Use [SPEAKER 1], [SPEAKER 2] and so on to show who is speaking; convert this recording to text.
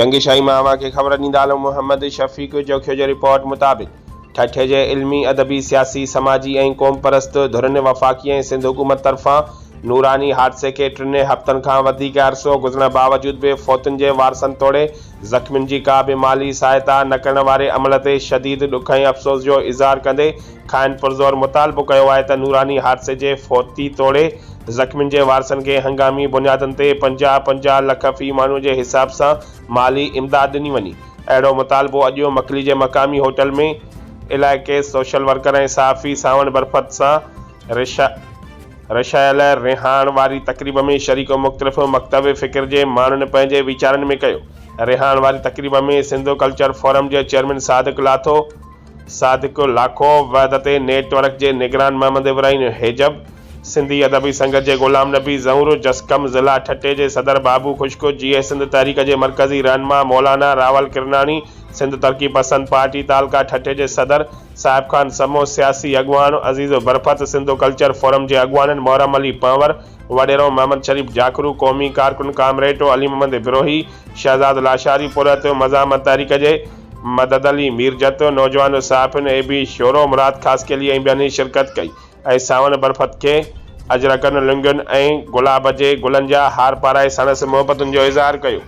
[SPEAKER 1] जंगी शाही मां अव्हांखे ख़बर ॾींदा हलूं। मोहम्मद शफ़ीक़ जोखियो जे रिपोर्ट मुताबिक़ ठठे जे इल्मी अदबी सियासी समाजी ऐं क़ौम परस्त धुरनि वफ़ाक़ी ऐं सिंध हुकूमत तरफ़ां नूरानी हादसे के 3 हफ़्तनि खां वधीक अरसो गुज़रण बावजूद भी फौतुनि जे वारसनि तोड़े ज़ख़्मियुनि जी का भी माली सहायता न करण वारे अमल ते शदीद ॾुख ऐं अफ़सोस जो इज़हार कंदे खाइन पुरज़ोर मुतालबो कयो आहे त नूरानी हादसे जे फौती तोड़े ज़ख़्मियुनि जे वारसनि खे हंगामी बुनियादनि ते 50-50 लख फ़ी माण्हू जे हिसाब सां माली इमदाद ॾिनी वञे। अहिड़ो मुतालबो अॼु मकली जे मक़ामी होटल में इलाइक़े सोशल वर्कर ऐं सहाफ़ी सावण बरफ़त सां रशायल रिहाण वारी तक़रीब में शरीक मुख़्तलिफ़ मकतब फ़िक्र जे माण्हुनि पंहिंजे वीचारनि में कयो। रिहाण वारी तक़रीब में सिंध कल्चर फोरम जे चेयरमैन सादिक लाखो, वहदत नेटवर्क जे निगरान मोहम्मद इब्राहिम हेजब, सिंधी अदबी संगत जे ग़ुलाम नबी ज़हूर, जसकम ज़िला ठठे जे सदर बाबू खुश्क, जीए सिंध तहरीक जे मरकज़ी रहनुमा मौलाना रावल किरनानी, सिंध तरक़ी पसंद पार्टी तालका ठठे जे सदर साहिब खान समो, सियासी अॻवान अज़ीज़ बरफ़त, सिंध कल्चर फोरम जे अॻवाननि मोहरम अली पंवर, वडेरो मोहम्मद शरीफ जाखरू, क़ौमी कारकुन कामरेटो अली मोहम्मद बिरोही, शहजाद लाशारी पुरत, मज़ामत तहरीक जे मदद अली मीरजत, नौजवान सहाफ़िन एबी शोरो, मुराद ख़ासकेली ऐं ॿियनि शिरकत कई ऐं सावण बरफ़त खे अजरकनि लुंगियुनि ऐं गुलाब जे गुलनि जा हार पाराए संदसि मोहबतुनि जो इज़हार कयो।